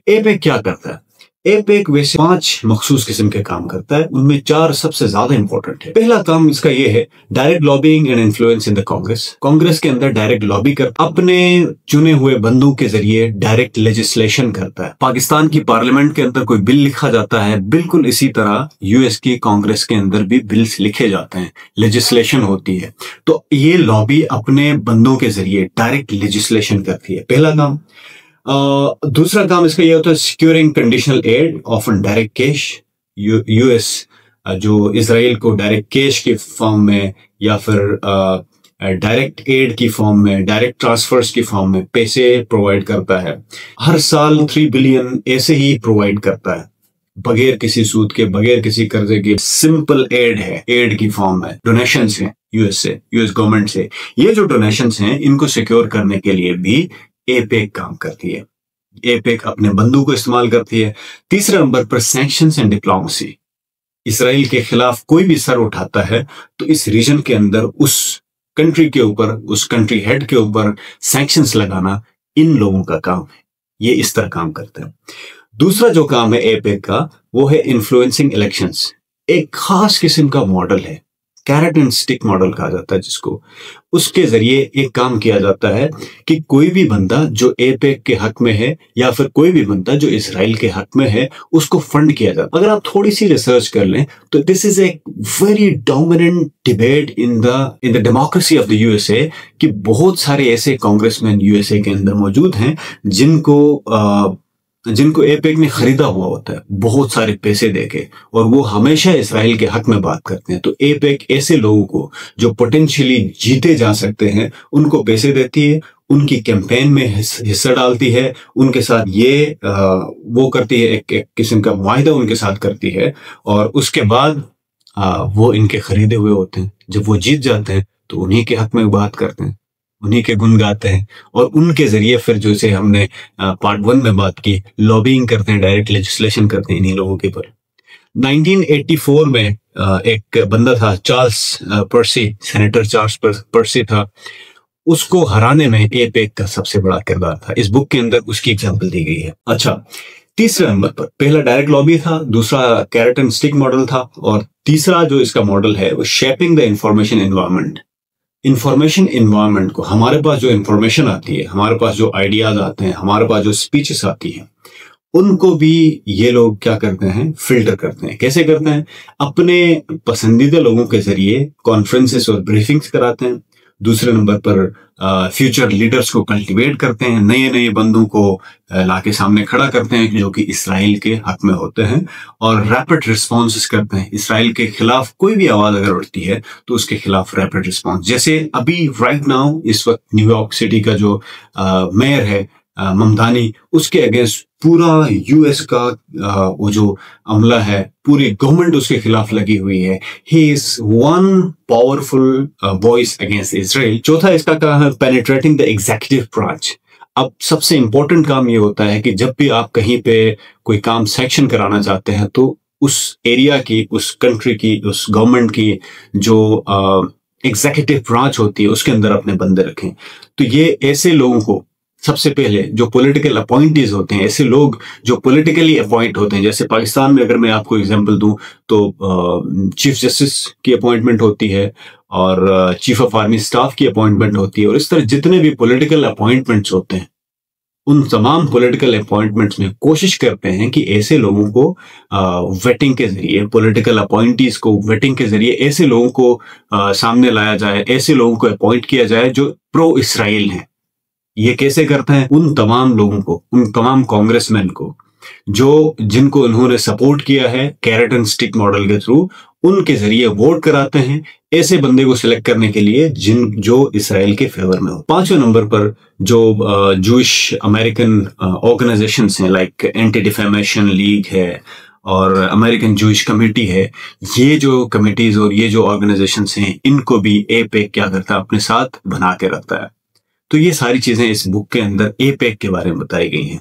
APEC क्या करता है? एपेक वैसे 5 मखसूस किस्म के काम करता है, उनमें 4 सबसे ज्यादा इंपॉर्टेंट है। पहला काम इसका ये है, direct lobbying and influence in the Congress. Congress के अंदर डायरेक्ट लॉबी कर अपने चुने हुए बंदों के जरिए डायरेक्ट लेजिस्लेशन करता है। पाकिस्तान की पार्लियामेंट के अंदर कोई बिल लिखा जाता है, बिल्कुल इसी तरह यूएस की कांग्रेस के अंदर भी बिल्स लिखे जाते हैं, लेजिस्लेशन होती है। तो ये लॉबी अपने बंदों के जरिए डायरेक्ट लेजिस्लेशन करती है, पहला काम। दूसरा काम इसका यह होता है, securing conditional aid of direct cash. US जो इसराइल को डायरेक्ट कैश के फॉर्म में या फिर डायरेक्ट एड की फॉर्म में, डायरेक्ट ट्रांसफर्स की फॉर्म में पैसे प्रोवाइड करता है। हर साल 3 बिलियन ऐसे ही प्रोवाइड करता है, बगैर किसी सूद के, बगैर किसी कर्जे के। सिंपल एड है, एड की फॉर्म है, डोनेशंस हैं यूएस से, यूएस गवर्नमेंट से। ये जो डोनेशंस हैं, इनको सिक्योर करने के लिए भी एपेक काम करती है। एपेक अपने बंदूक को इस्तेमाल करती है। तीसरे नंबर पर सैंक्शंस एंड डिप्लोमेसी। इसराइल के खिलाफ कोई भी सर उठाता है तो इस रीजन के अंदर उस कंट्री के ऊपर, उस कंट्री हेड के ऊपर सैंक्शंस लगाना इन लोगों का काम है। ये इस तरह काम करते हैं। दूसरा जो काम है एपेक का, वो है इन्फ्लुएंसिंग इलेक्शंस। एक खास किस्म का मॉडल है, कैरेट एंड स्टिक मॉडल कहा जाता है जिसको। उसके जरिए एक काम किया जाता है कि कोई भी बंदा जो एपेक के हक में है या फिर कोई भी बंदा जो इसराइल के हक में है, उसको फंड किया जाता है। अगर आप थोड़ी सी रिसर्च कर लें तो this is a very dominant debate in the democracy of the USA कि बहुत सारे ऐसे कांग्रेसमैन यूएसए के अंदर मौजूद हैं जिनको एपेक ने खरीदा हुआ होता है बहुत सारे पैसे देके, और वो हमेशा इसराइल के हक में बात करते हैं। तो एपेक ऐसे लोगों को जो पोटेंशियली जीते जा सकते हैं, उनको पैसे देती है, उनकी कैंपेन में हिस्सा डालती है, उनके साथ वो करती है, एक किस्म का मुआहिदा उनके साथ करती है, और उसके बाद वो इनके खरीदे हुए होते हैं। जब वो जीत जाते हैं तो उन्हीं के हक में बात करते हैं, उन्हीं के गुण गाते हैं, और उनके जरिए फिर जैसे हमने पार्ट 1 में बात की, लॉबिंग करते हैं, डायरेक्ट लेजिस्लेशन करते हैं इन्हीं लोगों के पर। 1984 में एक बंदा था, चार्ल्स पर्सी, सेनेटर चार्ल्स पर्सी था। उसको हराने में एपेक का सबसे बड़ा किरदार था। इस बुक के अंदर उसकी एग्जाम्पल दी गई है। अच्छा, तीसरे नंबर पर पहला डायरेक्ट लॉबी था, दूसरा कैरेट एंड स्टिक मॉडल था, और तीसरा जो इसका मॉडल है वो shaping the information environment. Information environment को, हमारे पास जो इंफॉर्मेशन आती है, हमारे पास जो आइडियाज आते हैं, हमारे पास जो स्पीचेस आती हैं, उनको भी ये लोग क्या करते हैं, फिल्टर करते हैं। कैसे करते हैं? अपने पसंदीदा लोगों के जरिए कॉन्फ्रेंसेस और ब्रीफिंग्स कराते हैं। दूसरे नंबर पर फ्यूचर लीडर्स को कल्टीवेट करते हैं, नए नए बंदों को लाके सामने खड़ा करते हैं जो कि इसराइल के हक में होते हैं, और रैपिड रिस्पॉन्सेस करते हैं। इसराइल के खिलाफ कोई भी आवाज अगर उठती है तो उसके खिलाफ रैपिड रिस्पॉन्स। जैसे अभी राइट नाउ इस वक्त न्यूयॉर्क सिटी का जो मेयर है ममदानी, उसके अगेंस्ट पूरा यूएस का वो जो अमला है, पूरी गवर्नमेंट उसके खिलाफ लगी हुई है। He is one powerful voice against Israel. चौथा इसका काम है पेनिट्रेटिंग द एग्जीक्यूटिव ब्रांच। अब सबसे इंपॉर्टेंट काम ये होता है कि जब भी आप कहीं पे कोई काम सैंक्शन कराना चाहते हैं तो उस एरिया की, उस कंट्री की, उस गवर्नमेंट की जो एग्जीक्यूटिव ब्रांच होती है उसके अंदर अपने बंदे रखें। तो ये ऐसे लोगों को सबसे पहले जो पॉलिटिकल अपॉइंटीज होते हैं, ऐसे लोग जो पॉलिटिकली अपॉइंट होते हैं, जैसे पाकिस्तान में अगर मैं आपको एग्जांपल दूं तो चीफ जस्टिस की अपॉइंटमेंट होती है और चीफ ऑफ आर्मी स्टाफ की अपॉइंटमेंट होती है, और इस तरह जितने भी पॉलिटिकल अपॉइंटमेंट्स होते हैं, उन तमाम पॉलिटिकल अपॉइंटमेंट्स में कोशिश करते हैं कि ऐसे लोगों को वेटिंग के जरिए, पॉलिटिकल अपॉइंटीज को वेटिंग के जरिए ऐसे लोगों को सामने लाया जाए, ऐसे लोगों को अपॉइंट किया जाए जो प्रो इसराइल हैं। ये कैसे करते हैं? उन तमाम लोगों को, उन तमाम कांग्रेसमैन को जिनको उन्होंने सपोर्ट किया है कैरेट एंड स्टिक मॉडल के थ्रू, उनके जरिए वोट कराते हैं ऐसे बंदे को सिलेक्ट करने के लिए जो इसराइल के फेवर में हो। 5वें नंबर पर जो जूइश अमेरिकन ऑर्गेनाइजेशंस हैं, लाइक एंटी डिफेमेशन लीग है और अमेरिकन जूइश कमेटी है, ये जो कमिटीज और ये जो ऑर्गेनाइजेशंस हैं, इनको भी एपेक क्या करता है, अपने साथ बना के रखता है। तो ये सारी चीजें इस बुक के अंदर एपेक के बारे में बताई गई हैं।